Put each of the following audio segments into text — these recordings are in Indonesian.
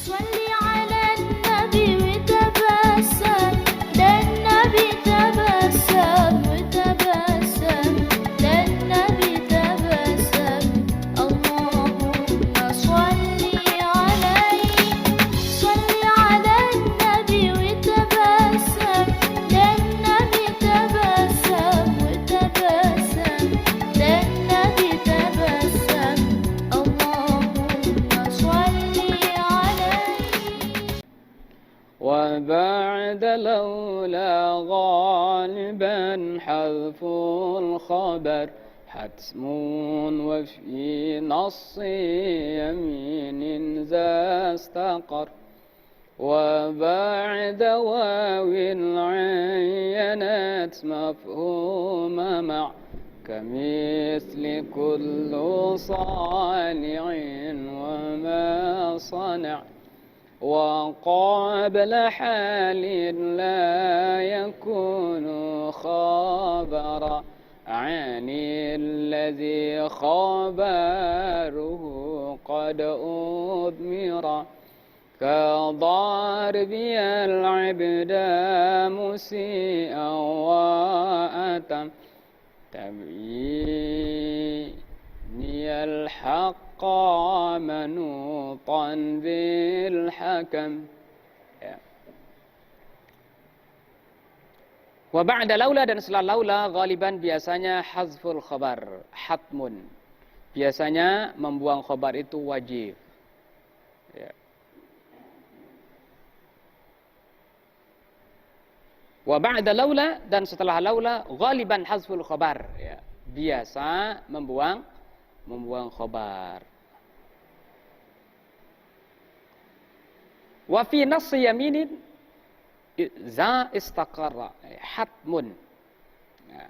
Salli ala nabi witabassam, dan nabi tabassam witabassam, dan nabi tabassam. Allahumma salli alaihi. Salli ala nabi witabassam, dan nabi tabassam witabassam, dan nabi tabassam. Allahumma salli alaihi. وبعد لولا غالبا حذف الخبر حتم وفي نص يمين ذا استقر وبعد واو عينت مفهوم مع كمثل كل صانع وما صنع وقابل حال لا يكون خبرا عن الذي خبره قد أضمر كضاربي العبد مسيئا وأتم تبيني الحق منوطا بالحكم. Wa ba'da laula, dan setelah laula ghaliban biasanya hazful khabar hatmun, biasanya membuang khabar itu wajib. Ya. Wa ba'da laula, dan setelah laula ghaliban hazful khabar, ya, biasa membuang khabar. Wa fi nass yaminin za istaqarra hatmun. Ya.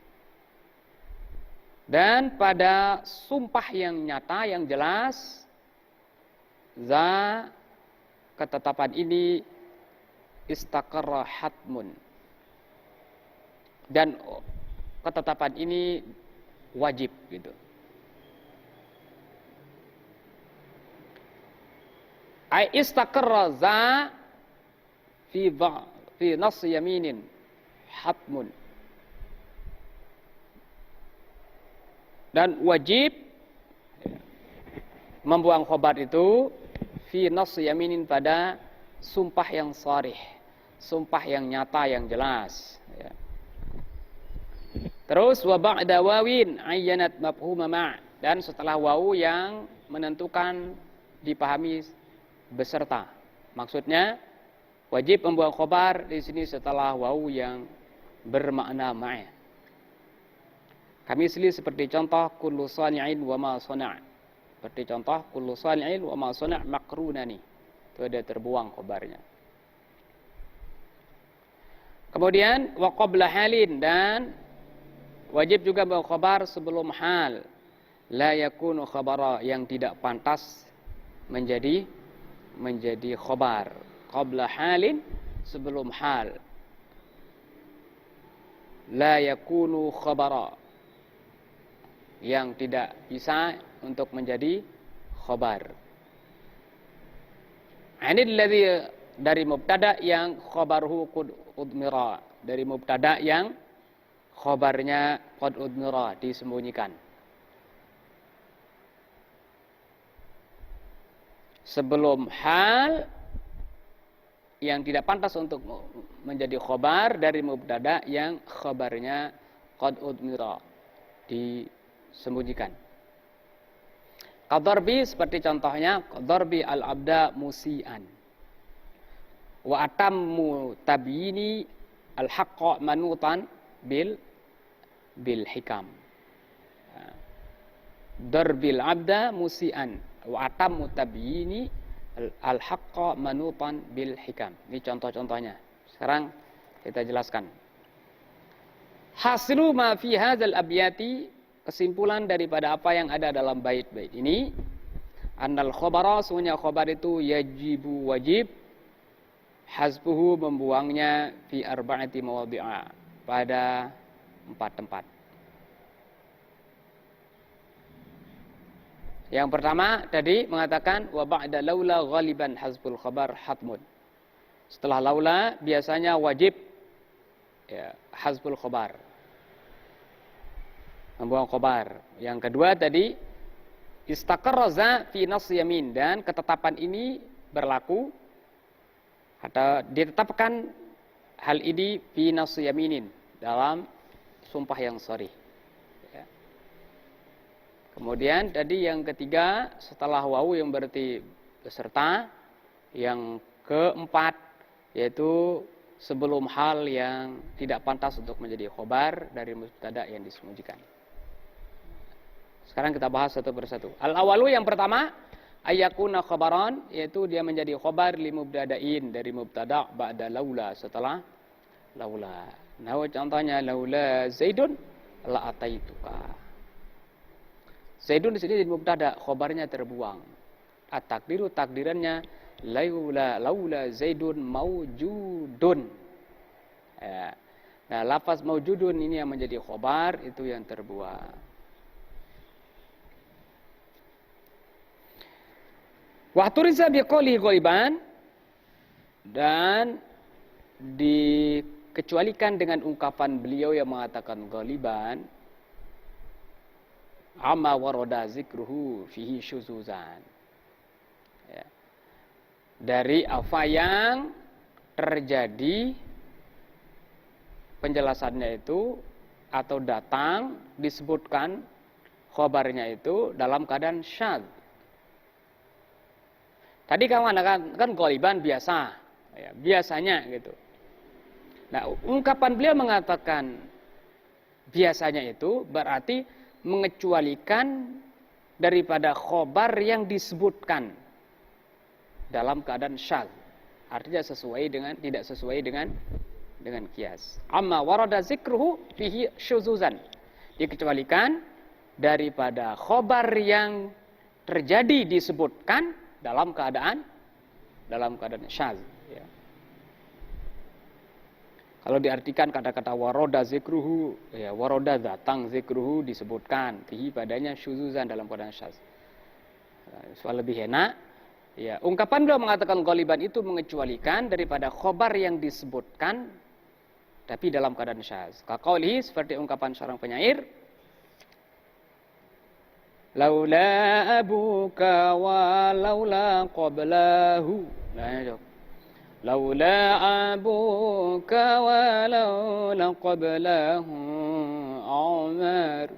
Dan pada sumpah yang nyata, yang jelas, za, ketetapan ini istaqarra hatmun, dan ketetapan ini wajib gitu. Ai istaqarra za fi nass yaminin hatmun, dan wajib membuang khobar itu fi nass yaminin, pada sumpah yang sharih, sumpah yang nyata, yang jelas, ya. Terus wa ba'da wawin ayyanat mafhuma ma', dan setelah wawu yang menentukan dipahami beserta. Maksudnya wajib membuang khobar di sini setelah wawu yang bermakna ma'. Kamisli, seperti contoh kullu sani'in wa ma sana'. Seperti contoh kullu sani'in wa ma sana' makrunani. Itu ada terbuang khobarnya. Kemudian wa qabla halin, dan wajib juga membuang khobar sebelum hal. La yakunu khabara, yang tidak pantas menjadi khobar. Qabla halin, sebelum hal. La yakunu khabara, yang tidak bisa untuk menjadi khobar. Anil ladzi, dari mubtada yang khabaruhu qad udmira, dari mubtada yang khobarnya qad udmira, disembunyikan. Sebelum hal yang tidak pantas untuk menjadi khobar, dari mubtada yang khobarnya qad udmira, disembunyikan. Qadarbi, seperti contohnya qadarbi al-abda musian. Wa atammu tabyini al-haqqa manutan bil hikam. Darbil abda musian wa atammu tabyini al-haqqa manutan bil hikam. Ini contoh-contohnya. Sekarang kita jelaskan. Hasilu ma fi hadzal abyati, kesimpulan daripada apa yang ada dalam bait-bait ini, annal khabara, semuanya khabar itu yajibu, wajib, hazbuhu, membuangnya, fi arba'ati mawadhi'a, pada 4 tempat. Yang pertama tadi mengatakan wa ba'da laula ghaliban hazbul khabar hatmun. Setelah laula biasanya wajib ya, hazbul khabar. Membuang khabar. Yang kedua tadi istaqarraza fi nas yamin, dan ketetapan ini berlaku atau ditetapkan hal ini fi nas yaminin, dalam sumpah yang sharih. Ya. Kemudian tadi yang ketiga setelah wawu yang berarti beserta, yang keempat yaitu sebelum hal yang tidak pantas untuk menjadi khobar dari mubtada yang disembunyikan. Sekarang kita bahas satu persatu. Al-awalu yang pertama, ayakuna khobaran, yaitu dia menjadi khobar li mubtada'in, dari mubtada' ba'da laula, setelah laula. Nah, contohnya laula Zaidun la ataituka. Zaidun di sini di mubtada', khobarnya terbuang. At-takdiru, takdirannya laula Zaidun maujudun. Ya. Nah, lafaz maujudun ini yang menjadi khobar, itu yang terbuang. Wahturiza biqouli ghaliban, dan dikecualikan dengan ungkapan beliau yang mengatakan ghaliban, amma warada zikruhu fihi syuzuzan. Ya. Dari apa yang terjadi penjelasannya itu atau datang disebutkan khobarnya itu dalam keadaan syadz. Tadi kamu mengatakan kan ghaliban biasa, ya, biasanya gitu. Nah, ungkapan beliau mengatakan biasanya itu berarti mengecualikan daripada khobar yang disebutkan dalam keadaan syadz. Artinya tidak sesuai dengan qiyas. Amma warada zikruhu fihi syuzuzan. Dikecualikan daripada khobar yang terjadi disebutkan dalam keadaan syadz. Ya. Kalau diartikan kata-kata waroda zikruhu, ya, waroda datang zikruhu disebutkan, fihi padanya syuzuzan dalam keadaan syadz. Soal lebih enak, ya, ungkapan beliau mengatakan ghaliban itu mengecualikan daripada khobar yang disebutkan tapi dalam keadaan syadz. Kaqaulihi, seperti ungkapan seorang penyair, laula abuka wa laula qablahu. Laula abuka wa laula qablahu Umar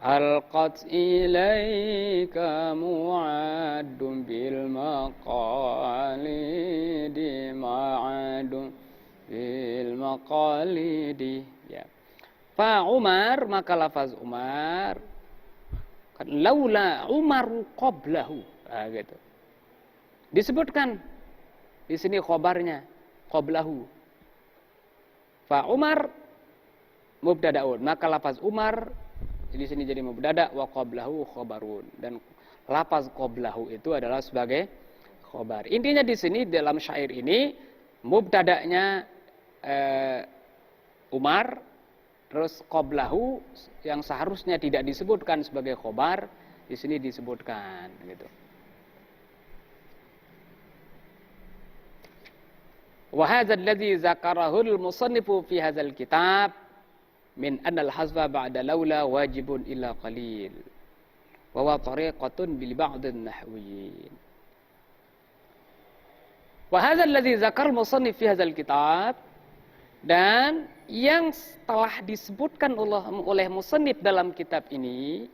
alqat ilaika mu'addun bil maqalidi ma'adun bil maqalidi. Ya. Fa Umar, maka lafaz Umar, laula Umaru qablahu, gitu. Disebutkan di sini khobarnya qablahu. Fa Umar mubtada'un, maka lafaz Umar di sini jadi mubtada' wa qablahu khabarun, dan lafaz qablahu itu adalah sebagai khobar. Intinya di sini dalam syair ini mubtada'nya Umar, terus qablahu yang seharusnya tidak disebutkan sebagai khobar di sini disebutkan, gitu. Wa hadzal ladzi zakarahu al-musannifu fi hadzal kitab min anna al-hazfa ba'da laula wajibun illa qalil wa huwa tariqatun bil ba'd an-nahwiyyin. Wa hadzal ladzi zakara al-musannif fi hadzal kitab, dan yang telah disebutkan oleh musannif dalam kitab ini,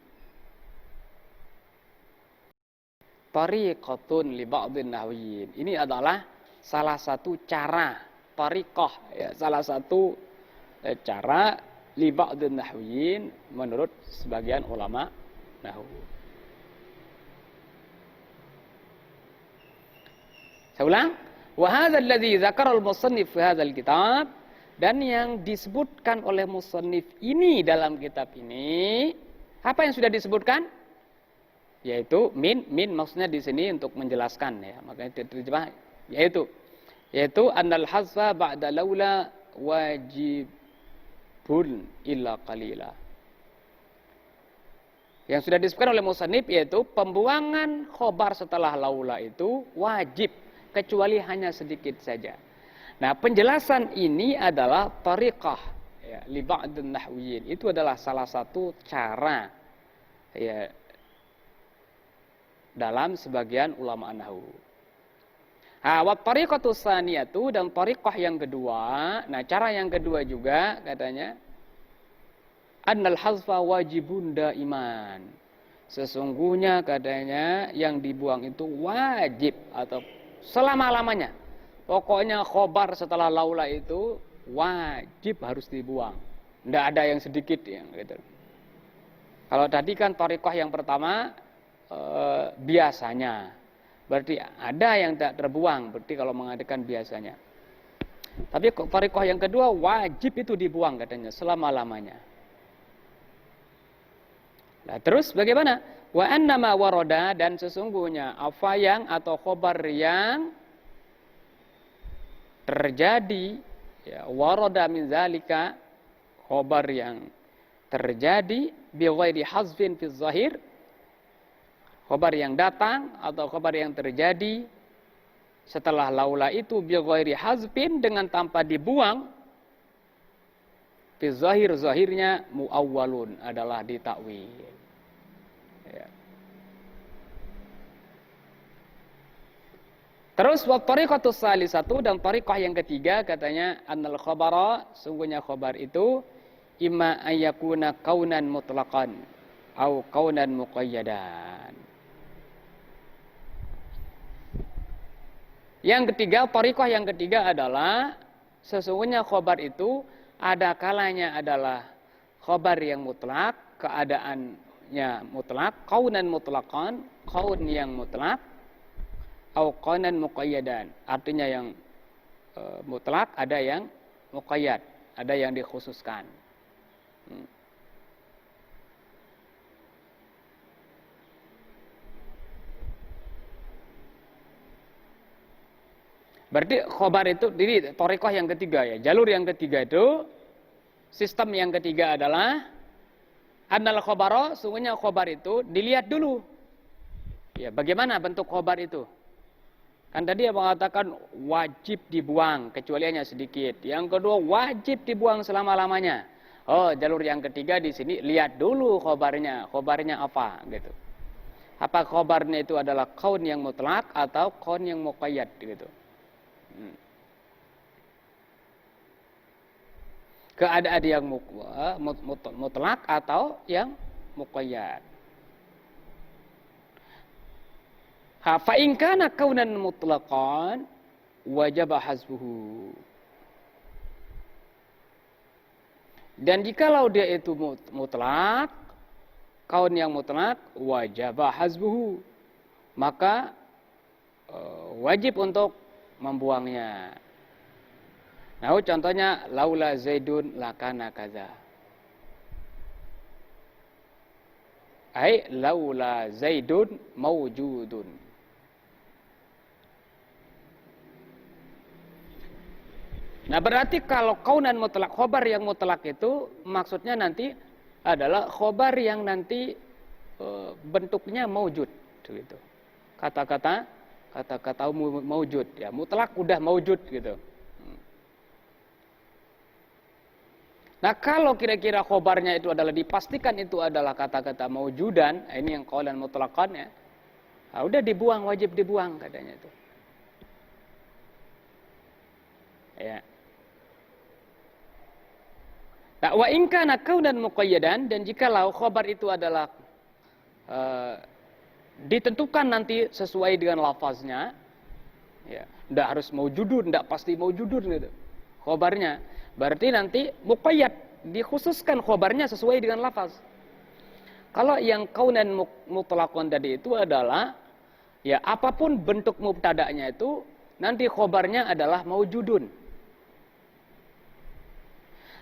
tariqatun li ba'dhin nahwiyyin, ini adalah salah satu cara, tariqah, ya, salah satu cara li ba'dhin nahwiyyin menurut sebagian ulama nahwu. Saya ulang, wa hadzal ladzi dzakara al-musannif fi hadzal kitab, dan yang disebutkan oleh musannif ini dalam kitab ini, apa yang sudah disebutkan? Yaitu min maksudnya di sini untuk menjelaskan, ya, makanya diterjemah yaitu annal hazfa ba'da laula wajibun illa qalila. Yang sudah disebutkan oleh musannif yaitu pembuangan khobar setelah laula itu wajib kecuali hanya sedikit saja. Nah, penjelasan ini adalah tariqah ya, li ba'dun nahwiyin. Itu adalah salah satu cara ya dalam sebagian ulama nahwu. Wa tariqatu tsaniyatu, dan tariqah yang kedua. Nah, cara yang kedua juga katanya annal hazfa wajibun daiman. Sesungguhnya katanya yang dibuang itu wajib atau selama-lamanya. Pokoknya khobar setelah laula itu wajib harus dibuang. Tidak ada yang sedikit yang gitu. Kalau tadi kan tariqah yang pertama biasanya. Berarti ada yang tak terbuang. Berarti kalau mengadakan biasanya. Tapi tariqah yang kedua wajib itu dibuang katanya selama-lamanya. Nah, terus bagaimana? Wa annama waroda, dan sesungguhnya apa yang atau khobar yang terjadi ya, waroda min zalika, khobar yang terjadi bi ghairi hazfin fi zahir, khobar yang datang atau khobar yang terjadi setelah laula itu bi ghairi hazfin, dengan tanpa dibuang, fi zahir, zahirnya muawwalun, adalah ditakwil. Ya. Terus wa tariqatus salisatu, dan tariqah yang ketiga katanya annal khabara, sungguhnya khabar itu imma ayyakuna kaunan mutlaqan au kaunan muqayyadan. Yang ketiga, tariqah yang ketiga adalah sesungguhnya khabar itu ada kalanya adalah khabar yang mutlak, keadaannya mutlak, kaunan mutlaqan, kaun yang mutlak, au kaunan muqayyadan, artinya yang mutlak, ada yang muqayyad, ada yang dikhususkan. Berarti khobar itu, jadi tariqah yang ketiga ya, jalur yang ketiga itu, sistem yang ketiga adalah annal khobaro, sungguhnya khobar itu dilihat dulu. Ya, bagaimana bentuk khobar itu? Kan tadi yang mengatakan wajib dibuang kecuali hanya sedikit. Yang kedua wajib dibuang selama-lamanya. Oh, jalur yang ketiga di sini lihat dulu khobarnya apa gitu. Apa khobarnya itu adalah kaun yang mutlak atau kaun yang muqayyad gitu. Keadaan yang mutlak atau yang muqayyad. Fa in kana kaunan mutlaqan wajib hasbuhu. Dan jikalau dia itu mutlak, kaun yang mutlak, wajib hasbuhu, maka wajib untuk membuangnya. Nah, contohnya laula zaidun lakana kaza. Ai laula zaidun maujudun. Nah, berarti kalau kaunan mutlak, khobar yang mutlak itu maksudnya nanti adalah khobar yang nanti bentuknya maujud gitu. Kata-kata maujud ya, mutlak udah maujud gitu. Nah, kalau kira-kira khobarnya itu adalah dipastikan itu adalah kata-kata maujudan, ini yang kaulan mutlaqan ya. Nah, udah dibuang, wajib dibuang katanya itu. Ya. Nah, wa in kana kaunan muqayyadan, dan jikalau khobar itu adalah ditentukan nanti sesuai dengan lafaznya, ya, ndak harus maujudun, ndak pasti maujudun gitu khobarnya. Berarti nanti muqayyad, dikhususkan khobarnya sesuai dengan lafaz. Kalau yang kaunan mutlaqan tadi itu adalah ya apapun bentuk mubtada'nya itu nanti khobarnya adalah maujudun.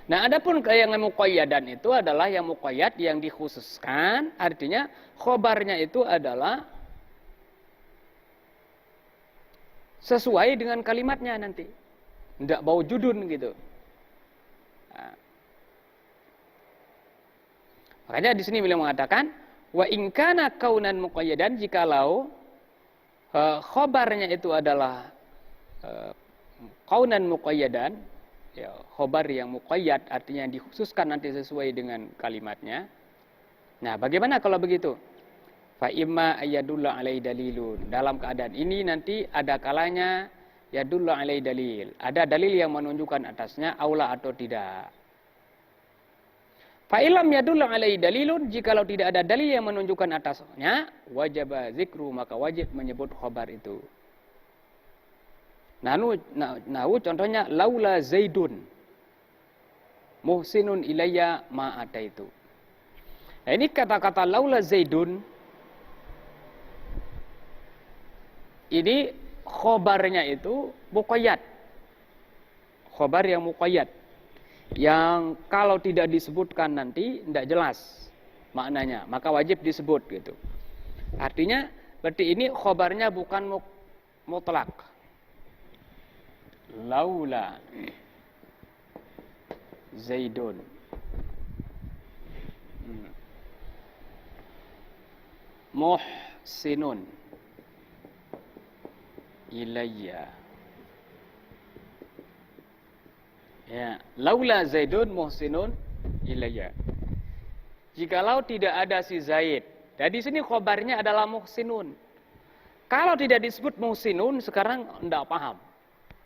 Nah, adapun yang muqayyadan itu adalah yang muqayyad yang dikhususkan, artinya khobarnya itu adalah sesuai dengan kalimatnya nanti. Ndak maujudun gitu. Nah. Makanya di sini beliau mengatakan Wa in kana kaunan muqayyadan, jikalau khobarnya itu adalah kaunan muqayyadan, ya, khobar yang muqayyad artinya dikhususkan nanti sesuai dengan kalimatnya. Nah, bagaimana kalau begitu? Fa imma ayadulla alai dalilun. Dalam keadaan ini nanti ada kalanya yadulla alai dalil. Ada dalil yang menunjukkan atasnya aula atau tidak. Fa ilam yadulla alai dalilun, jikalau tidak ada dalil yang menunjukkan atasnya, wajib zikru, maka wajib menyebut khobar itu. Nahu contohnya laula Zaidun muhsinun ilayya ma ataitu. Nah, ini kata-kata laula Zaidun ini khobarnya itu muqayyad. Khobar yang muqayyad, yang kalau tidak disebutkan nanti tidak jelas maknanya, maka wajib disebut gitu. Artinya berarti ini khobarnya bukan mutlak. Laula Zaidun muhsinun ilayya. Ya, laula Zaidun muhsinun ilayya. Jikalau tidak ada si Zaid. Jadi di sini khobarnya adalah muhsinun. Kalau tidak disebut muhsinun, sekarang tidak paham.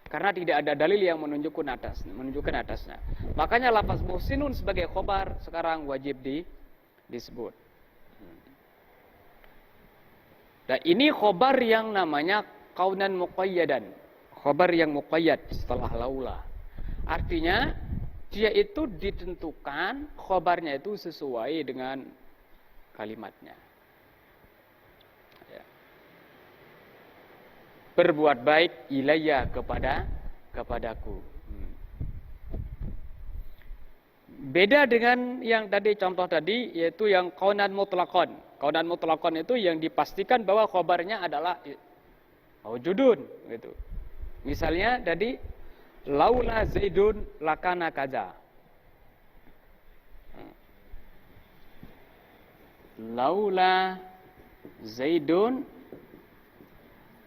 Karena tidak ada dalil yang menunjukkan atasnya. Makanya lafaz muhsinun sebagai khobar sekarang wajib disebut. Dan ini khobar yang namanya kaunan muqayyadan. Khobar yang muqayyad setelah laula. Artinya dia itu ditentukan khobarnya itu sesuai dengan kalimatnya. Ya. Berbuat baik ilayya kepadaku. Beda dengan yang tadi contoh tadi, yaitu yang kaunan mutlaqan. Kaunan mutlaqan itu yang dipastikan bahwa khobarnya adalah maujudun gitu. Misalnya tadi laula Zaidun lakana kaza. Laula Zaidun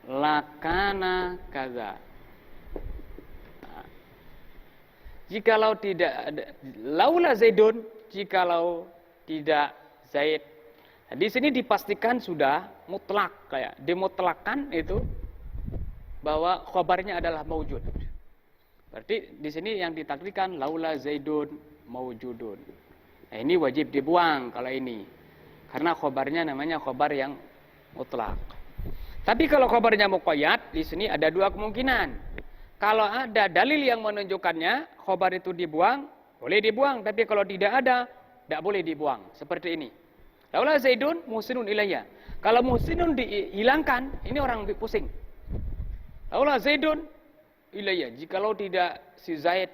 lakana kaza. Jikalau tidak ada laula Zaidun, jikalau tidak Zaid. Nah, di sini dipastikan sudah mutlak, kayak dimutlakan itu bahwa khobarnya adalah maujud. Berarti di sini yang ditakdirkan laula Zaidun maujudun. Nah, ini wajib dibuang kalau ini. Karena khobarnya namanya khobar yang mutlak. Tapi kalau khobarnya muqayyad, di sini ada dua kemungkinan. Kalau ada dalil yang menunjukkannya, khobar itu dibuang, boleh dibuang. Tapi kalau tidak ada, tidak boleh dibuang. Seperti ini. Laula Zaidun muhsinun ilayya. Kalau muhsinun dihilangkan, ini orang pusing. Laula Zaidun ilayya. Jikalau tidak si Zaid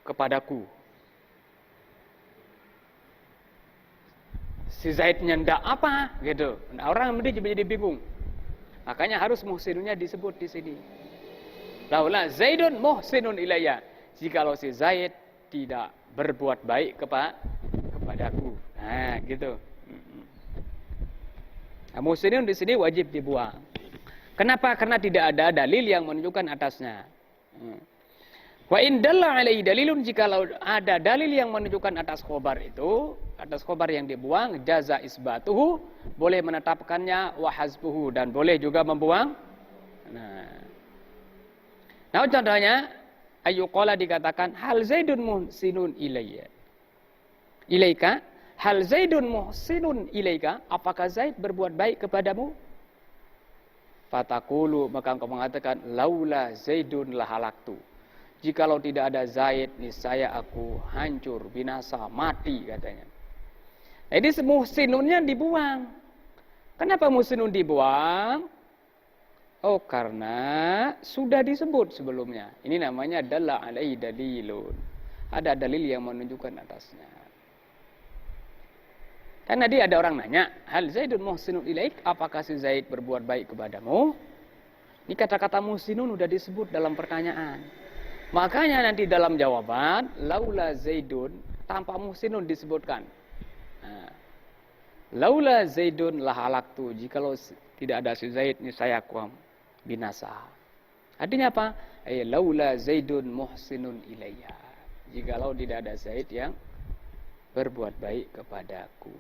kepadaku. Si Zaidnya ndak apa gitu. Nah, orang jadi bingung. Makanya harus muhsinunnya disebut di sini. Laula Zaidun muhsinun ilayya. Jikalau si Zaid tidak berbuat baik kepadaku. Nah, gitu. Nah, muhsinun di sini wajib dibuang. Kenapa? Karena tidak ada dalil yang menunjukkan atasnya. Wa in dalla alaihi dalilun, jikalau ada dalil yang menunjukkan atas khobar itu, atas khobar yang dibuang, jaza isbatuhu, boleh menetapkannya, wa hazbuhu, dan boleh juga membuang. Nah contohnya, ayyuqala dikatakan, hal Zaidun muhsinun ilayya. Ilaika, hal Zaidun muhsinun ilaika, apakah Zaid berbuat baik kepadamu? Fatakulu, maka engkau mengatakan, laula Zaidun lahalaktu. Jikalau tidak ada Zaid, niscaya aku hancur, binasa, mati katanya. Jadi muhsinunnya dibuang. Kenapa muhsinun dibuang? Oh, karena sudah disebut sebelumnya. Ini namanya dalla alaihi dalilun. Ada dalil yang menunjukkan atasnya. Karena dia ada orang nanya, hal Zaidun muhsinun ilaik, apakah si Zaid berbuat baik kepadamu? Ini kata-kata muhsinun sudah disebut dalam pertanyaan. Makanya nanti dalam jawaban, laula Zaidun, tanpa muhsinun disebutkan. Nah, Laula Zaidun la halaktu. Jikalau tidak ada si Zaid, niscaya aku binasa. Artinya apa? Laula Zaidun muhsinun ilayya. Jikalau tidak ada Zaid yang berbuat baik kepadaku.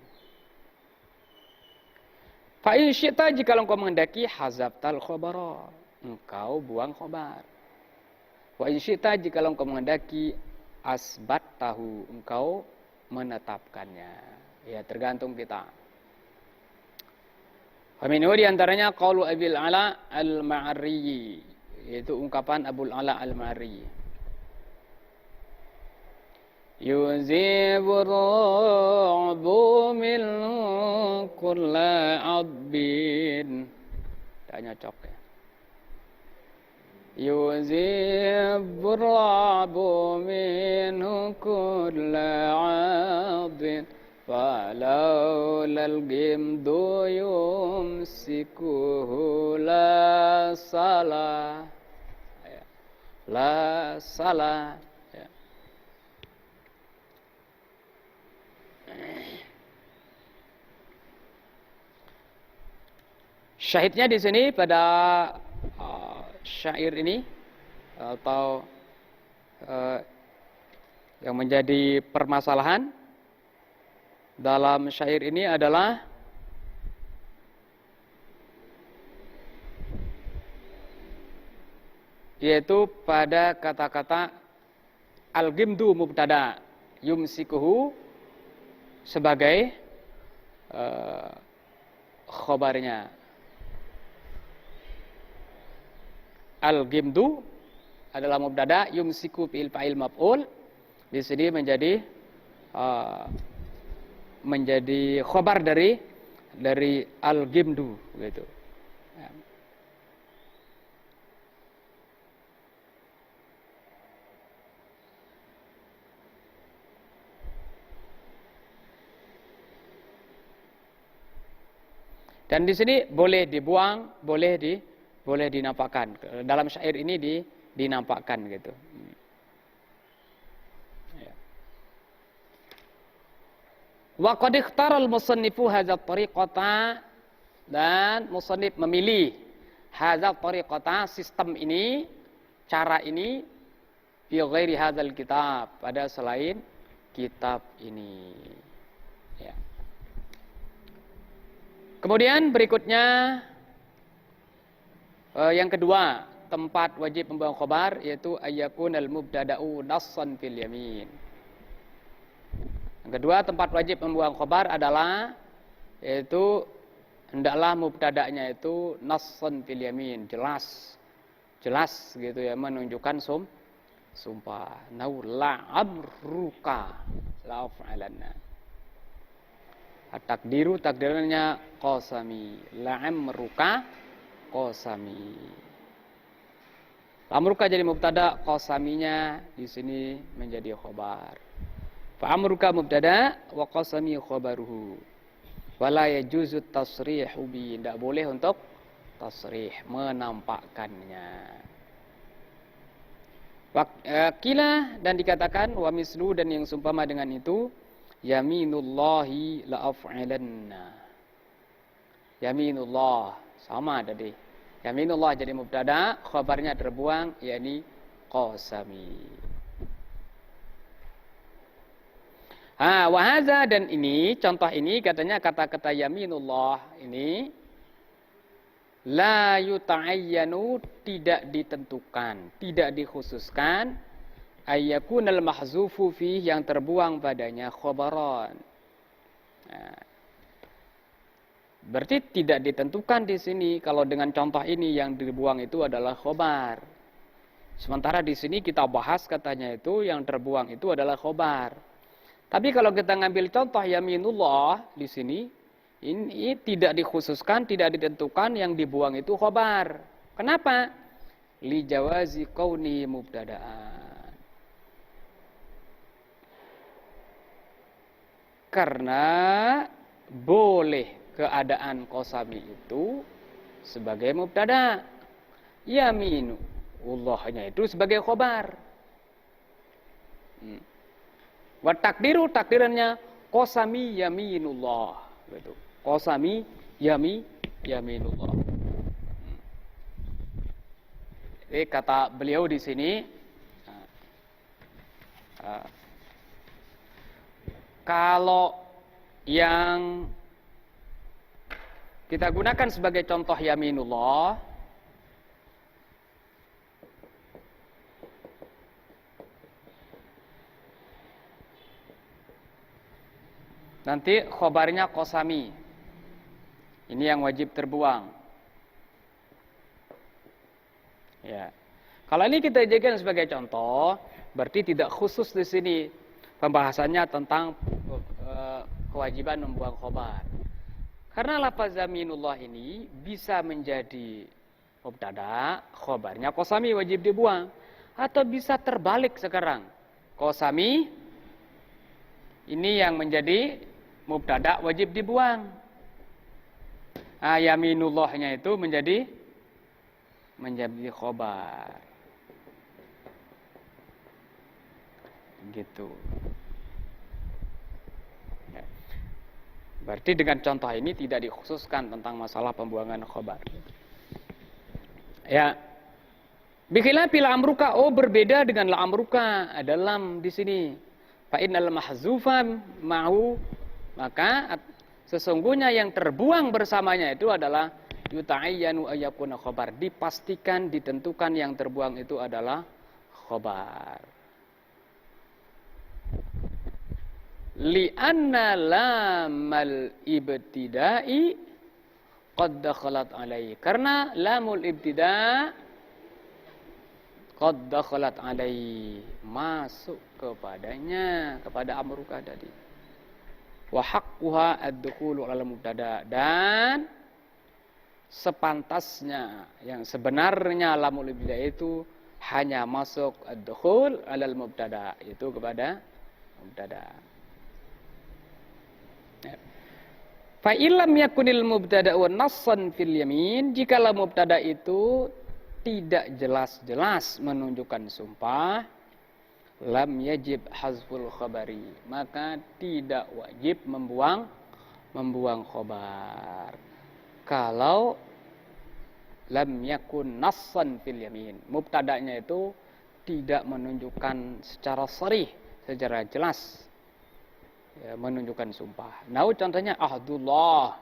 Fa in syi'ta, jikalau engkau menghendaki, hazabtal khabara, engkau buang khabar. Wa in syi'ta, jikalau engkau menghendaki, asbattahu, engkau menetapkannya. Ya, tergantung kita. Faminhu, di antaranya qaulu Abil Ala Al-Ma'arri, yaitu ungkapan Abul Ala Al-Ma'arri. Yuzibur ru'bu min kulla adbin. Tak nyocok ya. Yuzibur ru'bu min kulla adbin. Falaulal gimdu yumsikuhu la salah. La salah. Syahidnya di sini pada syair ini atau yang menjadi permasalahan dalam syair ini adalah yaitu pada kata-kata al-gimdu mubtada, yumsikuhu sebagai khobarnya. Al-gimdu adalah mubtada, yumsiku fi'il fa'il maf'ul. Di sini menjadi khobar dari al-gimdu gitu. Dan di sini boleh dibuang, boleh dinampakkan. Dalam syair ini dinampakkan gitu. Wa qad ikhtara al-musannifu hadza tariqata, dan musannif memilih hadza tariqata, sistem ini, cara ini, fi ghairi hadzal kitab, pada selain kitab ini. Ya. Kemudian berikutnya yang kedua, tempat wajib membawa khabar, yaitu ayyakun al-mubtada'u nassan fil yamin. Yang kedua, tempat wajib membuang khabar adalah yaitu hendaklah mubtada'nya itu nassan fil yamin, jelas gitu ya, menunjukkan sumpah. Nau la amruka la af'alanna. Takdirannya qasami, la amruka qasami. Amruka jadi mubtada, qasaminya di sini menjadi khabar. Fa amruka mubtada wa qasami khabaruhu. Wala yajuzu tasrihu bi, tidak boleh untuk tasrih, menampakkannya. Kila, dan dikatakan wa mislu, dan yang sumpama dengan itu, yaminullahi la af'alanna. Yaminullah sama tadi. Yaminullah jadi mubtada, khabarnya terbuang, yakni qasami. Wa hadza, dan ini contoh ini katanya kata-kata yaminullah ini la yuta'ayyanu, tidak ditentukan, tidak dikhususkan, ayyakunal mahzufu fi, yang terbuang padanya khabaran. Berarti tidak ditentukan di sini kalau dengan contoh ini yang dibuang itu adalah khabar. Sementara di sini kita bahas katanya itu yang terbuang itu adalah khabar. Tapi kalau kita ngambil contoh yaminullah di sini, ini tidak dikhususkan, tidak ditentukan, yang dibuang itu khabar. Kenapa? Li jawazi kauni mubtada'an. Karena boleh keadaan qasami itu sebagai mubtada, yaminu Allahnya itu sebagai khabar. Wa takdiru, takdirannya qasami yaminullah. Begitu. Qasami, yaminullah. Jadi kata beliau di sini, kalau yang kita gunakan sebagai contoh yaminullah, nanti khobarnya qasami. Ini yang wajib terbuang. Ya. Kalau ini kita jadikan sebagai contoh, berarti tidak khusus di sini pembahasannya tentang kewajiban membuang khobar. Karena lafaz yaminullah ini bisa menjadi mubtada, khobarnya qasami wajib dibuang, atau bisa terbalik sekarang. Qasami ini yang menjadi mubtada wajib dibuang. Yaminullahnya itu menjadi khobar. Gitu. Ya. Berarti dengan contoh ini tidak dikhususkan tentang masalah pembuangan khobar. Ya. Bikhilafil amruka, berbeda dengan la amruka, ada lam di sini. Fa innal mahzufa ma'hu, maka sesungguhnya yang terbuang bersamanya itu adalah yuta'ayyanu ayyakuna khobar, dipastikan, ditentukan yang terbuang itu adalah khobar. Li'anna lamal ibtida'i qad dakhalat alaihi, karena lamul ibtida' qad dakhalat alaihi, masuk kepadanya, kepada amruka tadi. Wa haqquha ad-dukhulu 'alal mubtada, dan sepantasnya yang sebenarnya lamul ibtida itu hanya masuk ad-dukhul 'alal mubtada, itu kepada mubtada. Fa illam yakunil mubtada'u nassan fil yamin, jikalau mubtada itu tidak jelas-jelas menunjukkan sumpah, lam yajib hazful khabari, maka tidak wajib membuang khabar. Kalau lam yakun nassan fil yamin, mubtada'nya itu tidak menunjukkan secara sharih, secara jelas, ya, menunjukkan sumpah. Nah, contohnya ahdullah.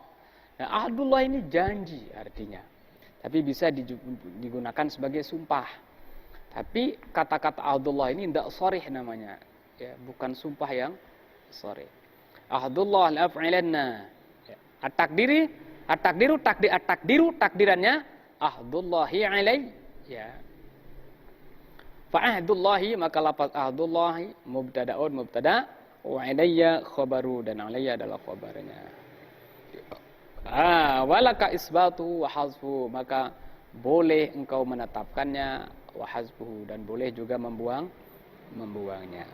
Nah, ahdullah ini janji artinya, tapi bisa digunakan sebagai sumpah. Tapi kata-kata ahdullah ini tidak sharih namanya, ya, bukan sumpah yang sharih. Ahdullah la'af'ilanna, ya. At-takdiru takdirannya ahdullahi alai, ya. Fa ahdullahi, maka lafaz ahdullahi mubtada'un mubtada' wa alayya khabaru, dan alayya adalah khabarnya. Walaka isbatu wa hazfu, maka boleh engkau menetapkannya, wa hazfuhu, dan boleh juga membuangnya.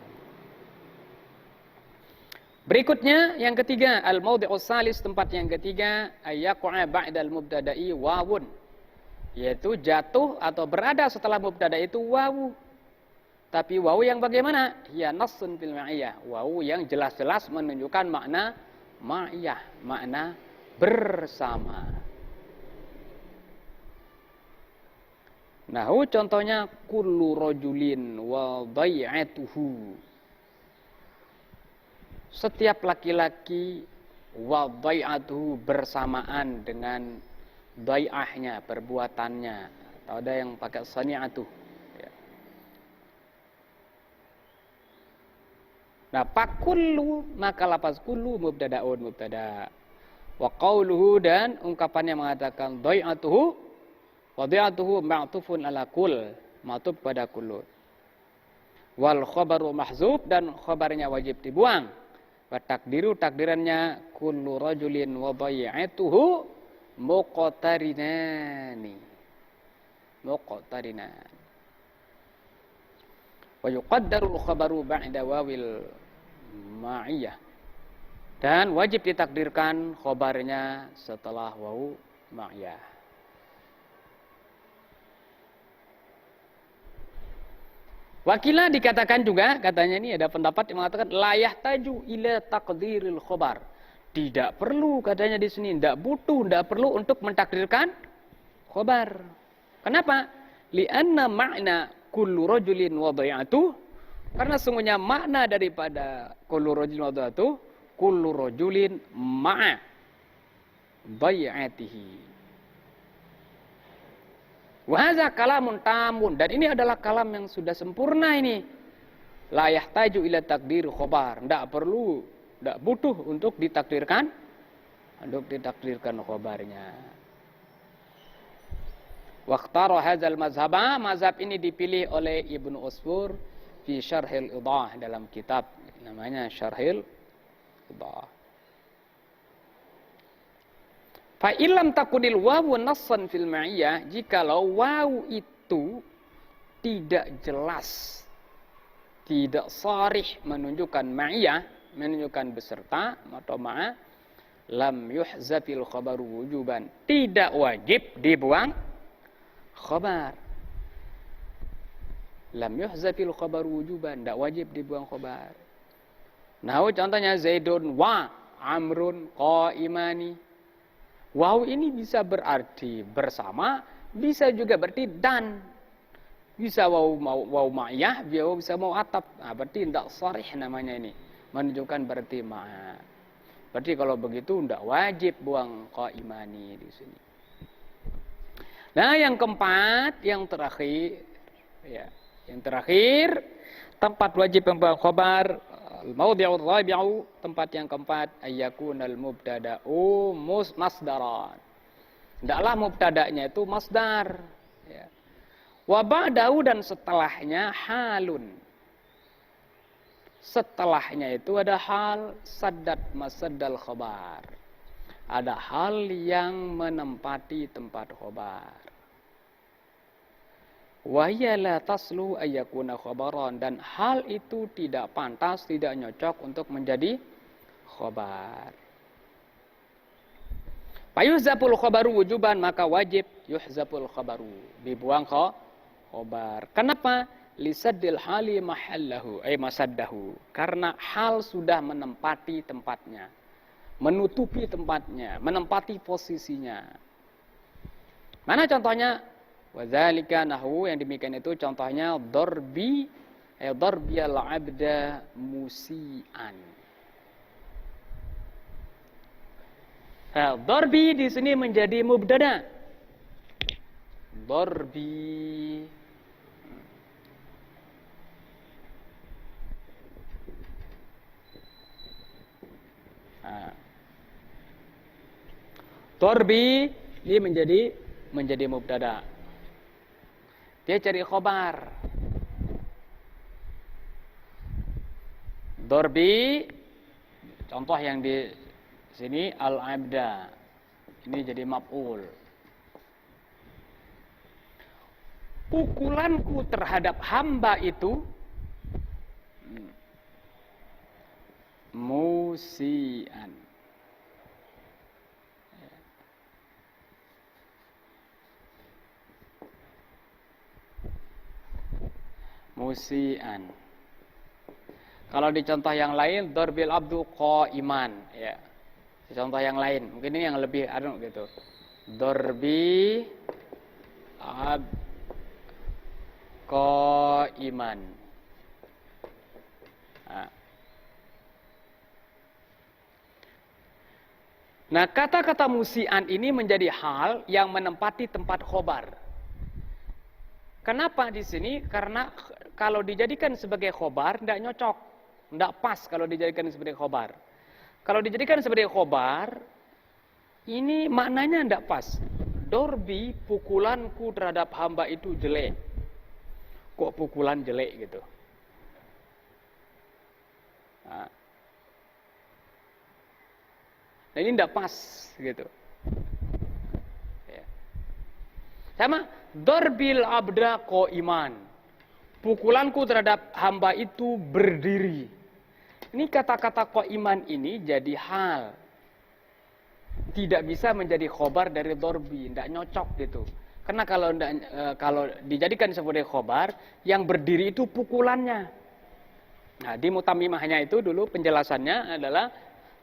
Berikutnya yang ketiga, al-mawdi'us salis, tempat yang ketiga, ayyaqa ba'dal mubtada'i wawun, yaitu jatuh atau berada setelah mubtada itu wawu. Tapi wawu yang bagaimana? Ya nassun fil ma'iyah, wawu yang jelas-jelas menunjukkan makna ma'iyah, makna bersama. Nah, contohnya kullu rajulin wa dhai'atuhu. Setiap laki-laki wa dhai'atuhu, bersamaan dengan dhai'ahnya, perbuatannya. Atau ada yang pakai sani'atuh. Ya. Nah, pakullu, maka lafaz kullu mubtada'un mubtada'. Wa qauluhu, dan ungkapannya mengatakan dhai'atuhu, wadhi'atuhu ma'tufun ala kul, ma'tuf pada kullu. Wal khabaru mahzuf, dan khabarnya wajib dibuang. Wa takdiru, takdirannya kullu rajulin wa dha'i'atuhu muqtarinani. Muqtarinan. Wa yuqaddarul khabaru ba'da wawil ma'iyah. Dan wajib ditakdirkan khabarnya setelah wawu ma'iyah. Wakilah dikatakan juga, katanya ini ada pendapat yang mengatakan la yahtaju ila taqdiril khabar. Tidak perlu katanya di sini, tidak butuh, tidak perlu untuk mentakdirkan khobar. Kenapa? Lianna makna kullu rajulin wadai'atuh, karena sungguhnya makna daripada kullu rajulin wadai'atuh, kullu rajulin ma'a bai'atihi. Wa hadza kalamun tamun, dan ini adalah kalam yang sudah sempurna ini. La yahtaju ila takdir khobar, tidak perlu, tidak butuh untuk ditakdirkan khobarnya. Waqtara hadzal mazhaba, mazhab ini dipilih oleh Ibnu Usfur fi Syarhil Idah, dalam kitab namanya Syarhil Idah. Fa illam takunil wawu nassan fil ma'iyah, jikalau wawu itu tidak jelas, tidak sharih menunjukkan ma'iyah, menunjukkan beserta atau ma'a, lam yuhzafil khabaru wujuban, tidak wajib dibuang khabar. Lam yuhzafil khabaru wujuban, tidak wajib dibuang khabar. Nah, contohnya Zaidun wa Amrun qa'imani. Waw ini bisa berarti bersama, bisa juga berarti dan. Bisa waw ma'iyah, bisa waw atap. Nah, berarti tidak sharih namanya ini. Menunjukkan berarti ma'a. Berarti kalau begitu tidak wajib buang qa'imani di sini. Nah, yang keempat, yang terakhir, ya, yang terakhir, tempat wajib membuang khabar, al-mawdi'ur rabi'u, tempat yang keempat, ayyakunal mubtada'u masdaran. Hendaklah mubtada'nya itu masdar, ya. Wa ba'dahu, dan setelahnya halun. Setelahnya itu ada hal saddad masaddal khobar. Ada hal yang menempati tempat khobar. Wa hiya la taslu ayyakuna khobaran, dan hal itu tidak pantas, tidak nyocok untuk menjadi khobar. Fayuhzaful khobaru wujuban, maka wajib yuhzaful khobaru, dibuang khobar. Kenapa? Lisaddil hali mahallahu, masaddahu, karena hal sudah menempati tempatnya, menutupi tempatnya, menempati posisinya. Mana contohnya? Wadzalika nahwu, yang demikian itu contohnya darbi, darbiyal abda musian. Darbi di sini menjadi mubtada. Darbi. Darbi ini menjadi mubtada. Dia cari khobar. Darbi, contoh yang di sini al-abda. Ini jadi maf'ul. Pukulanku terhadap hamba itu musian. Musian. Kalau di contoh yang lain, darbil abdu qa'iman, ya. Di contoh yang lain, mungkin ini yang lebih gitu. Darbi ab qa'iman. Nah, kata-kata musian ini menjadi hal yang menempati tempat khobar. Kenapa di sini? Karena kalau dijadikan sebagai khobar tidak nyocok, tidak pas kalau dijadikan sebagai khobar. Kalau dijadikan sebagai khobar, ini maknanya tidak pas. Dorbi, pukulanku terhadap hamba itu jelek. Kok pukulan jelek gitu? Nah ini tidak pas gitu. Ya. Sama dorbil abda qa'iman. Pukulanku terhadap hamba itu berdiri. Ini kata-kata qa'iman ini jadi hal. Tidak bisa menjadi khobar dari dorbi, tidak nyocok gitu. Karena kalau dijadikan sebagai khobar, yang berdiri itu pukulannya. Nah, di mutamimahnya itu dulu penjelasannya adalah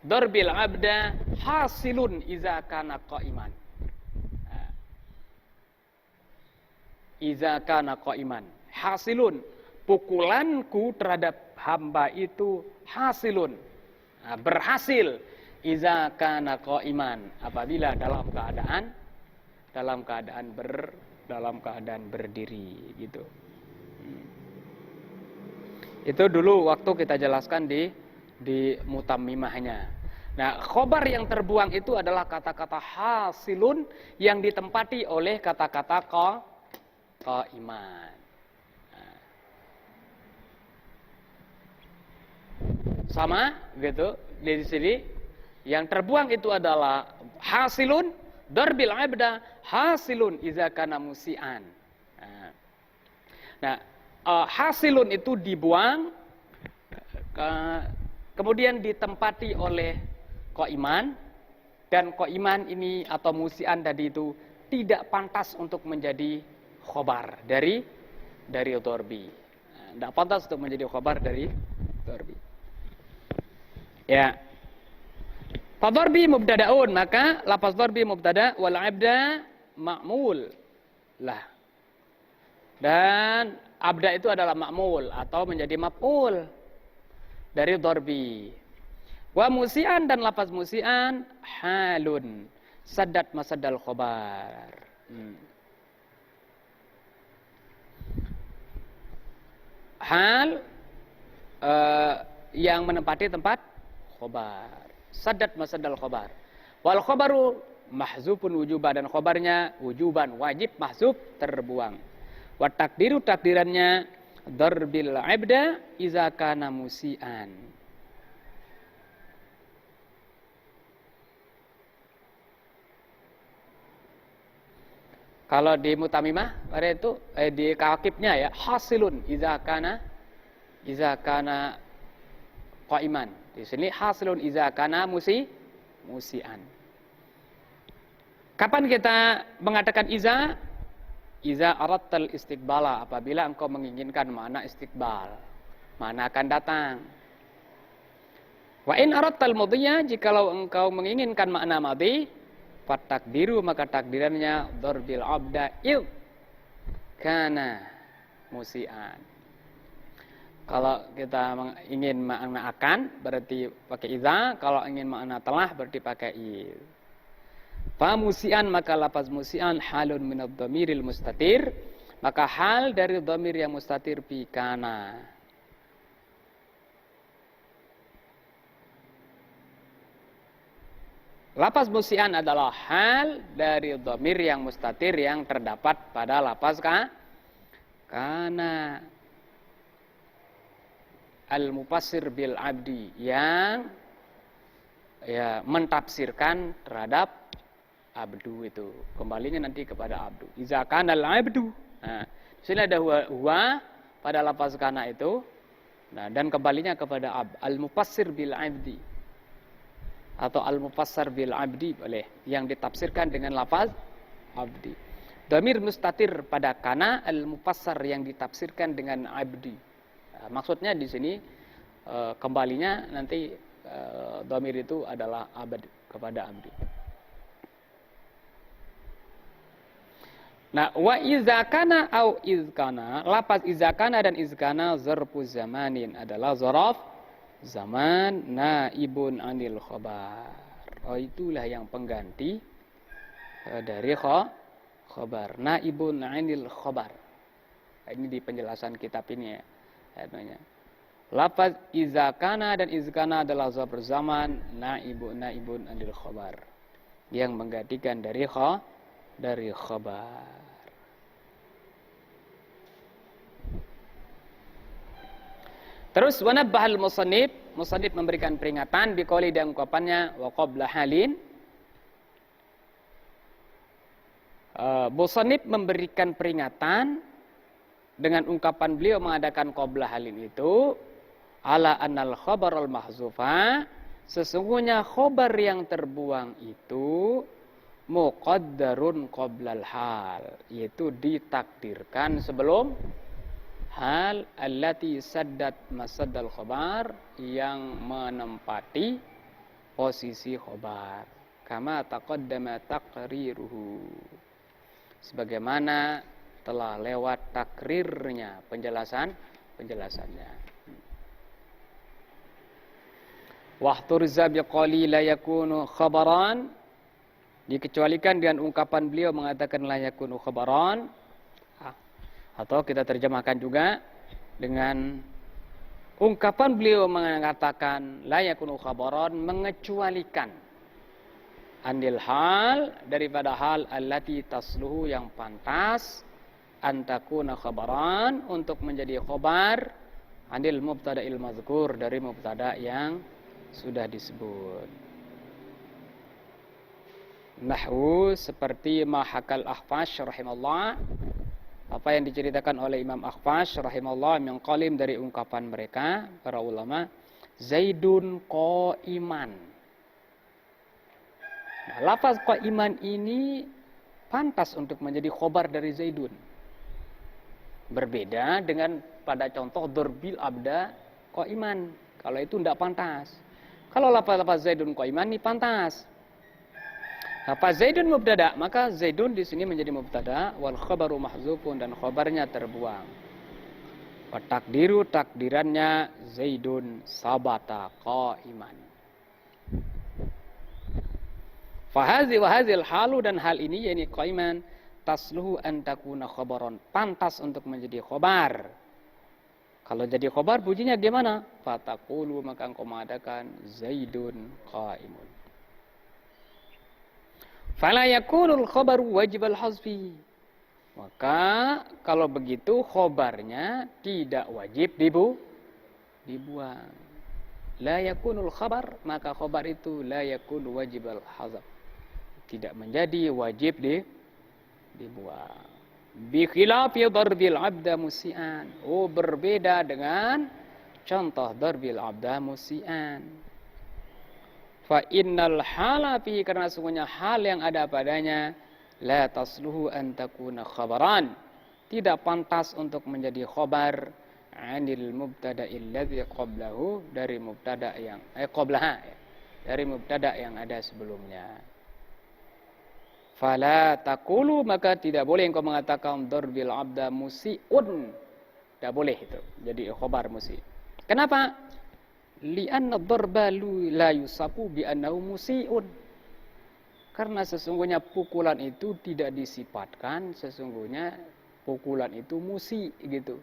darbil abda hasilun iza kana qa'iman. Iza kana qa'iman. Hasilun, pukulanku terhadap hamba itu hasilun. Berhasil iza kana qa'iman, apabila dalam keadaan berdiri gitu. Itu dulu waktu kita jelaskan di mutammimahnya. Nah, khobar yang terbuang itu adalah kata-kata hasilun yang ditempati oleh kata-kata qa'iman. Sama gitu di sini yang terbuang itu adalah hasilun darbil abda hasilun iza kana musian. Nah, hasilun itu dibuang, kemudian ditempati oleh qa'iman, dan qa'iman ini atau musian tadi itu tidak pantas untuk menjadi khobar dari dharbi. Tidak pantas untuk menjadi khobar dari dharbi. Ya. Fadharbi mubtada'un, maka lafaz dharbi mubtada wal abda ma'mul lah. Dan abda itu adalah ma'mul atau menjadi maf'ul dari dharbi. Wa musian, dan lafaz musian halun saddat masaddal khobar. Hal yang menempati tempat khobar. Saddat masaddal khobar. Wal khobaru mahzufun wujuban, dan khobarnya wujuban, wajib, mahzuf, terbuang. Wa takdiru, takdirannya darbil abda iza kana musian. Kalau di mutamimah pada itu di kawakibnya ya hasilun iza kana qa'iman. Di sini hasilun iza kana musian. Kapan kita mengatakan iza aradtal istiqbala, apabila engkau menginginkan makna istiqbal, makna akan datang. Wa in aradtal madhiya, jikalau engkau menginginkan makna madhi, fatakdiru, maka takdirannya darbil abda il kana musian. Kalau kita ingin makna akan berarti pakai iza, kalau ingin makna telah berarti pakai il. Fa musian, maka lafaz musian halun min ad-dhamiril mustatir, maka hal dari dhamir yang mustatir fi kana. Lafaz musian adalah hal dari dhamir yang mustatir yang terdapat pada lafaz kana al-mufassir bil abdi, yang ya mentafsirkan terhadap abdu itu. Kembalinya nanti kepada abdu. Iza kana al-abdu. Nah, di sini ada huwa pada lafaz kana itu. Nah, dan kembalinya kepada al-mufassir bil abdi atau al-mufassar bil abdi boleh, yang ditafsirkan dengan lafaz abdi. Dhamir mustatir pada kana, al-mufassar yang ditafsirkan dengan abdi. Maksudnya di sini kembalinya nanti dhamir itu adalah abad kepada abdi. Nah, wa izakana au izkana, lafaz izakana dan izkana zarfu zamanin adalah zaraf zaman, naibun anil khobar. Itulah yang pengganti dari khobar. Naibun anil khobar. Ini di penjelasan kitab ini ya. Lafaz izakana dan izkana adalah zarf zaman, naibun anil khobar, yang menggantikan dari khobar. Terus wanabbahal musannif memberikan peringatan biqauli, dan ungkapannya wa qabla halin. Musannif memberikan peringatan dengan ungkapan beliau mengadakan qabla halin itu, ala annal khabaral mahzufa, sesungguhnya khobar yang terbuang itu muqaddarun qoblal hal, yaitu ditakdirkan sebelum hal, allati saddat masaddal khobar, yang menempati posisi khobar. Kama taqaddama taqriruhu. Sebagaimana telah lewat takrirnya, penjelasannya. Wahturza biqali la yakunu khabaran, dikecualikan dengan ungkapan beliau mengatakan la yakunu khabaran, atau kita terjemahkan juga dengan ungkapan beliau mengatakan la yakunu khabaran, mengecualikan anil hal, daripada hal allati tasluhu, yang pantas antakuna khabaran, untuk menjadi khabar, anil mubtada'il mazkur, dari mubtada' yang sudah disebut. Nahwu seperti mahakal Akhfash rahimahullah, apa yang diceritakan oleh Imam Akhfash rahimahullah min qalim, dari ungkapan mereka para ulama, Zaidun qa'iman. Nah, lafaz qa'iman ini pantas untuk menjadi khobar dari Zaidun. Berbeda dengan pada contoh dorbil abda qa'iman. Kalau itu tidak pantas. Kalau lafaz Zaidun qa'iman ini pantas. Lafaz Zaidun mubtada, maka Zaidun di sini menjadi mubtada, wal khabaru mahzufun, dan khabarnya terbuang. Wa takdiru, takdirannya Zaidun sabata qa'iman. Fahazi wa hazil halu, dan hal ini yakni qa'iman tasluhu an takuna khabaran, pantas untuk menjadi khabar. Kalau jadi khabar bunyinya gimana? Fataqulu, maka engkau mengatakan Zaidun qa'imun. Fala yakunul khabaru wajibal hazfi. Maka kalau begitu khabarnya tidak wajib dibuang. La yakunul khabar, maka khabar itu la yakun wajibal hazf, tidak menjadi wajib dibuang. Bi khilafi darbil abda musian. Oh, berbeda dengan contoh darbil abda musian. Fa innal hala fi, karena sungguhnya hal yang ada padanya la tasluhu an takuna khabaran, tidak pantas untuk menjadi khabar anil mubtada'il ladzi qablahu, dari mubtada yang qablaha, dari mubtada yang ada sebelumnya. Fala taqulu, maka tidak boleh engkau mengatakan darbil abda musiun, tidak boleh itu jadi khabar musi. Kenapa? Li'anna darba la yusafu bi annahu musiun, karena sesungguhnya pukulan itu tidak disifatkan sesungguhnya pukulan itu musi gitu,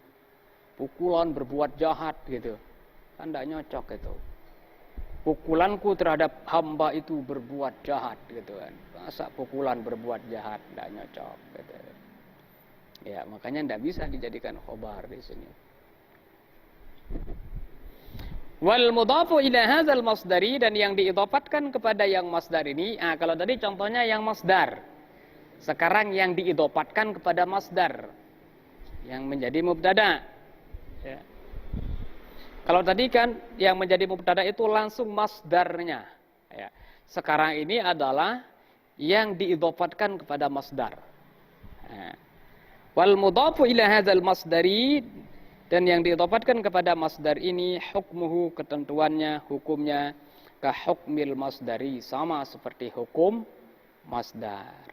pukulan berbuat jahat gitu, kan tidak nyocok itu. Pukulanku terhadap hamba itu berbuat jahat gitu kan. Masa pukulan berbuat jahat, tidak nyocok gitu. Ya, makanya tidak bisa dijadikan khobar di sini. Wal mudhafu ila hadzal masdari, dan yang diidhafatkan kepada yang masdar ini, kalau tadi contohnya yang masdar. Sekarang yang diidhafatkan kepada masdar yang menjadi mubtada. Ya. Kalau tadi kan yang menjadi mubtada itu langsung masdarnya. Ya. Sekarang ini adalah yang diidhafatkan kepada masdar. Ya. Wal mudhafu ila hadzal masdari, dan yang diidhafatkan kepada masdar ini hukmuhu, ketentuannya, hukumnya ka hukmil masdari, sama seperti hukum masdar.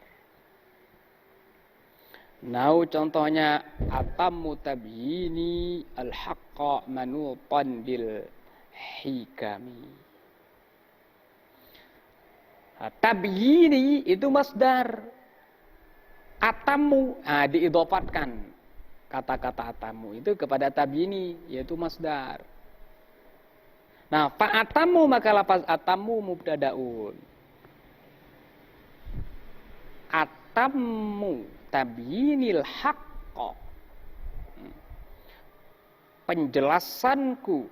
Nah, contohnya atammu tabyini al-haqqa manutan bil hikami. Tabyini itu masdar. Atammu diidhafatkan kata-kata atammu itu kepada tabyini, yaitu masdar. Nah, fa atammu, maka lafaz atammu mubtadaun. Atammu tabyinil haqqa, penjelasanku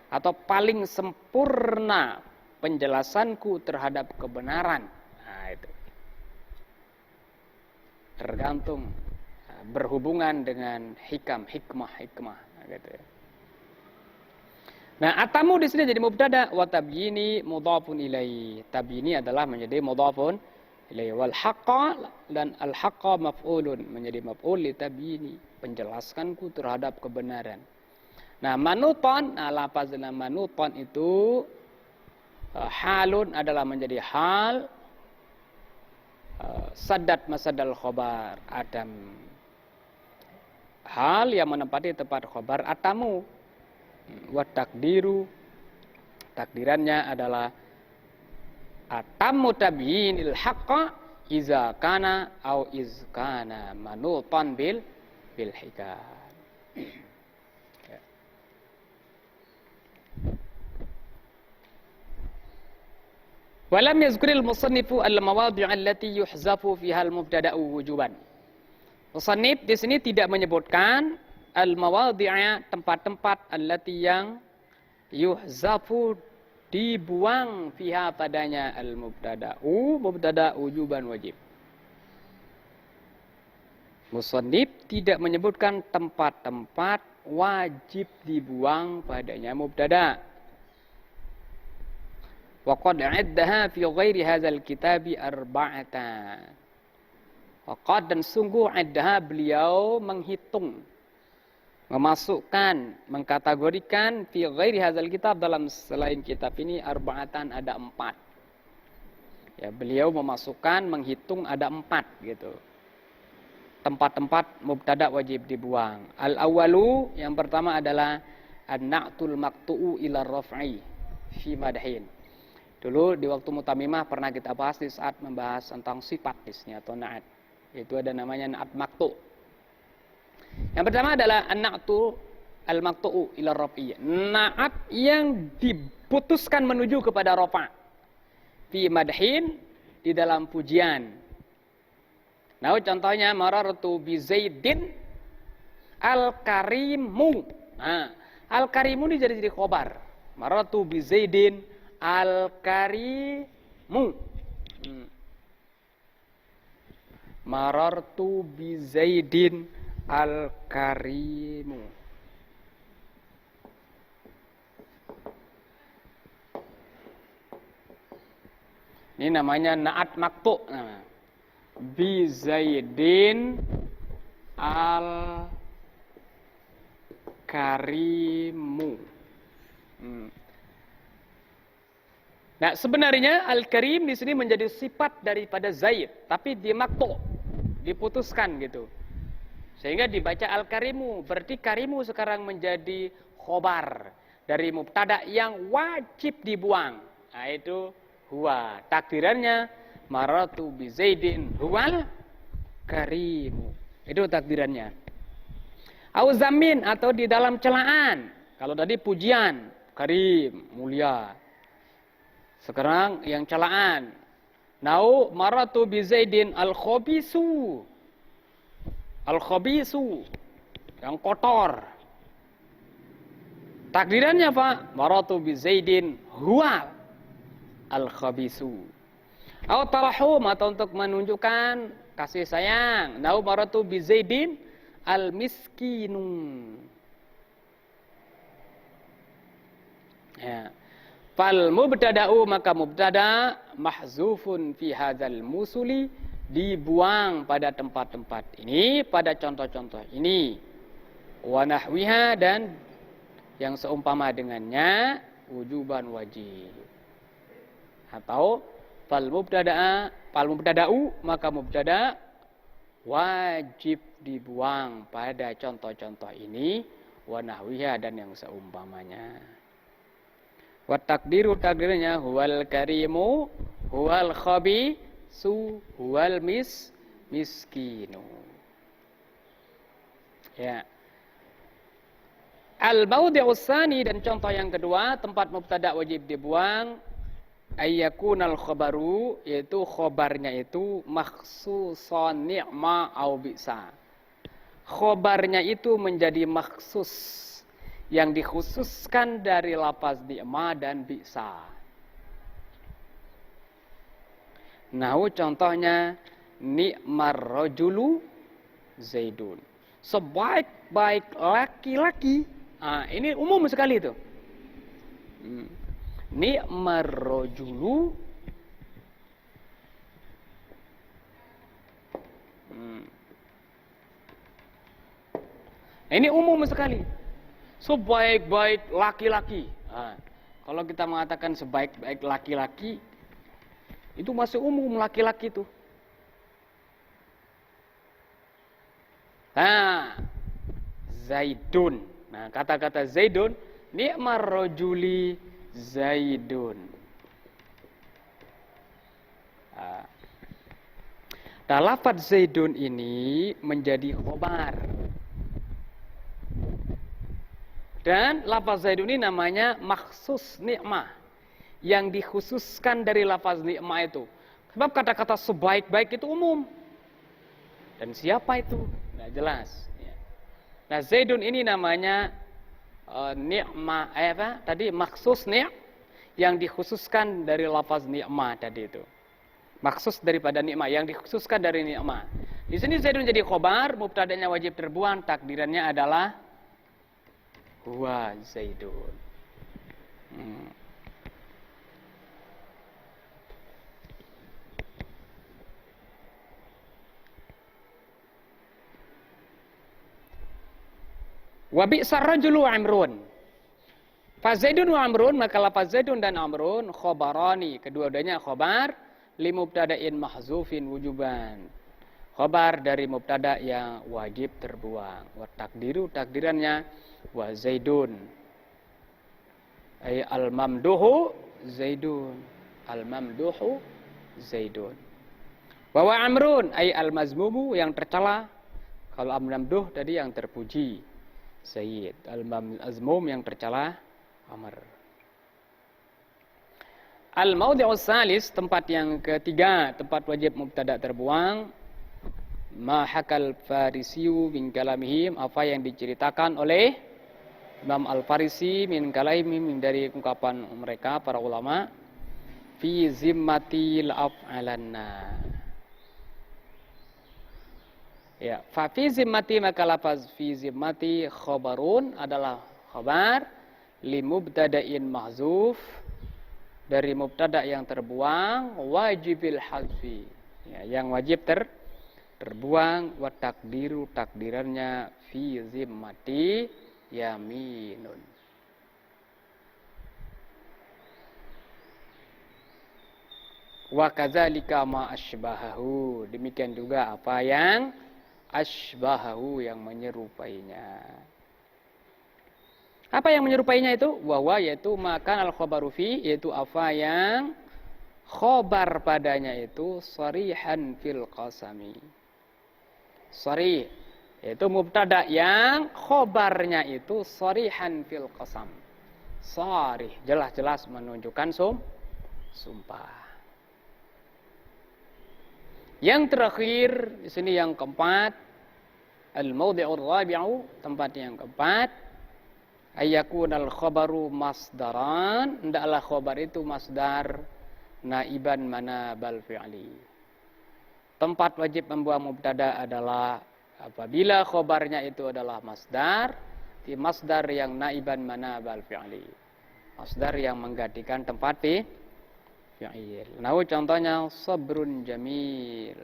atau paling sempurna penjelasanku terhadap kebenaran. Nah, itu tergantung berhubungan dengan hikmah gitu ya. Nah, atamu di sini jadi mubtada, wa tabyini mudhafun ilaihi. Tabyini adalah menjadi mudhafun ilaihi, wal haqqa, dan al haqqa maf'ulun, menjadi maf'ul li tabyini, penjelaskanku terhadap kebenaran. Nah, manutan, lafaz manutan itu Halun adalah menjadi hal. Sadat masadal khobar adam, hal yang menempati tempat khobar atamu. Wa takdiru, takdirannya adalah atamu tabyinil haqqa iza kana au iz kana manutan bil hikam. Walam yazkuril musannifu al-mawadhi' allati yuhzafu fiha al-mubtada'u wujuban. Musannif di sini tidak menyebutkan al-mawadhi' tempat-tempat allati yang yuhzafu dibuang fiha padanya al-mubtada'u, mubtada' wujuban wajib. Musannif tidak menyebutkan tempat-tempat wajib dibuang padanya mubtada'. Wa qad 'addaha fi ghairi hadzal kitabi arba'atan. Wa qad dan sungguh 'addaha beliau menghitung, memasukkan, mengkategorikan fi ghairi hadzal kitab dalam selain kitab ini arba'atan ada 4. Ya, beliau memasukkan, menghitung ada 4 gitu. Tempat-tempat mubtada wajib dibuang. Al-awwalu yang pertama adalah an-na'tul maqtu'u ila raf'i fi madhin. Dulu di waktu mutamimah pernah kita bahas di saat membahas tentang sifat di sini atau na'at. Itu ada namanya na'at maqtu'. Yang pertama adalah an-na'tu al-maqtu'u ila raf'i. Na'at yang diputuskan menuju kepada rafa'. Fi madhin, di dalam pujian. Nah, contohnya marartu bi Zaidin al-karimu. Nah, al-karimu ini jadi khobar. Marartu bi Zaidin al-karimu. Marartu bi Zaidin al-karimu. Ini namanya na'at maqtu'. Bi Zaidin al-karimu. Nah, sebenarnya al-karim di sini menjadi sifat daripada Zaid, tapi di maqtu', diputuskan gitu. Sehingga dibaca al-karimu, berarti karimu sekarang menjadi khobar dari mubtada yang wajib dibuang. Nah, itu huwa. Takdirannya maratu bi Zaidin huwal karimu. Itu takdirannya. Au zamin atau di dalam celaan. Kalau tadi pujian, karim, mulia. Sekarang yang celaan. Nau maratu bi Zaidin al-khabisu. Al-khabisu, yang kotor. Takdirannya apa? Maratu bi Zaidin huwa al-khabisu. Au tarahum atau untuk menunjukkan kasih sayang. Nau maratu bi Zaidin al-miskinu. Ya. Fal mubtada'u maka mubtada mahzufun fi hadzal musuli, dibuang pada tempat-tempat ini, pada contoh-contoh ini. Wa nahwiha dan yang seumpama dengannya wujuban wajib. Atau fal mubtada'u maka mubtada wajib dibuang pada contoh-contoh ini, wa nahwiha dan yang seumpamanya. Wa takdiru takdirnya huwal karimu huwal khabisu huwal miskinu. Ya. Al-mawdi'us tsani dan contoh yang kedua, tempat mubtada wajib dibuang ayyakunal khabaru, yaitu khobarnya itu makhsusan ni'ma au bisa. Khobarnya itu menjadi makhsus, yang dikhususkan dari lafaz ni'ma dan bisa. Nah, contohnya ni'mar rajulu Zaidun. Sebaik-baik laki-laki. Nah, ini umum sekali itu. Ni'mar rajulu ini umum sekali. Sebaik-baik laki-laki. Nah, Kalau kita mengatakan sebaik-baik laki-laki, itu masih umum laki-laki itu. Nah, Zaidun. Nah, kata-kata Zaidun, ni'mar rajuli Zaidun. Nah, lafaz Zaidun ini menjadi khobar. Dan lafaz Zaidun ini namanya makhsus ni'mah, yang dikhususkan dari lafaz ni'mah itu. Sebab kata-kata sebaik-baik itu umum. Dan siapa itu? Nah, jelas. Nah, Zaidun ini namanya ni'mah, makhsus ni'mah, yang dikhususkan dari lafaz ni'mah tadi itu. Maksus daripada nikmah, yang dikhususkan dari nikmah. Di sini Zaidun jadi khobar, mubtada'nya wajib terbuang, takdirannya adalah huwa Zaidun. Wa bi'sar rajulu Amrun. Fa Zaidun wa Amrun, maka lafaz Zaidun dan Amrun khobarani, kedua-duanya khobar li mubtada'in mahzufin wujuban. Khobar dari mubtada yang wajib terbuang. Wa takdiru, takdirannya wa Zaidun. Ay al-mamduhu Zaidun. Al-mamduhu Zaidun. Wa Amrun ay al-mazmumu, yang tercela. Kalau al-mamduh tadi yang terpuji, Zaid. Al-mazmum yang tercela, Amr. Al-maudhi'us salis, tempat yang ketiga, tempat wajib mubtada terbuang. Ma hakal Farisiyu min kalamihim, apa yang diceritakan oleh Imam Al-Farisi min kalamihim, dari ungkapan mereka para ulama, fi zimmatil af'alanna. Ya, fa fi zimmati, maka lafaz fi zimmati khabarun adalah khabar li mubtada'in mahzuf, dari mubtada yang terbuang, wajibil hazfi, ya, yang wajib terbuang, wa takdiru, takdirannya fi zimmati yaminun. Wa kadzalika ma asbahahu, demikian juga apa yang asbahahu, yang menyerupainya. Apa yang menyerupainya itu? Wawa, yaitu makan al-khobaru fi, yaitu apa yang khobar padanya itu sarihan fil qasami. Sharih, yaitu mubtada yang khobarnya itu sarihan fil qasam. Sharih, jelas-jelas menunjukkan sumpah. Yang terakhir di sini yang keempat, al-maudhi'ur rabi'u, tempat yang keempat, ayakunal khabaru masdaran, hendaklah khabar itu masdar naiban manabal fi'li. Tempat wajib membuang mubtada adalah apabila khabarnya itu adalah masdar, di masdar yang naiban manabal fi'li, masdar yang menggantikan tempat fi'il. Nah, contohnya sabrun jamil.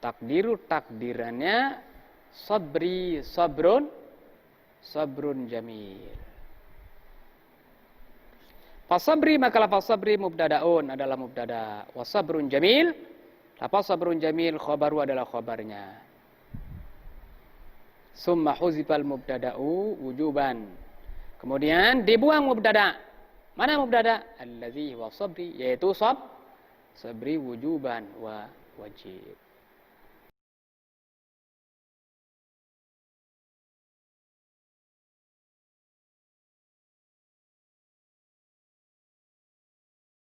Takdiru, takdirannya sabri sabrun jamil. Fasabri, maka lafaz sabri mubtadaun adalah mubtada. Wasabrun jamil, lafaz sabrun jamil khabaru adalah khabarnya. Summa huzifal mubtada'u wujuban. Kemudian dibuang mubtada. Mana mubtada? Allazi wa sabri, yaitu sabri wujuban wa wajib.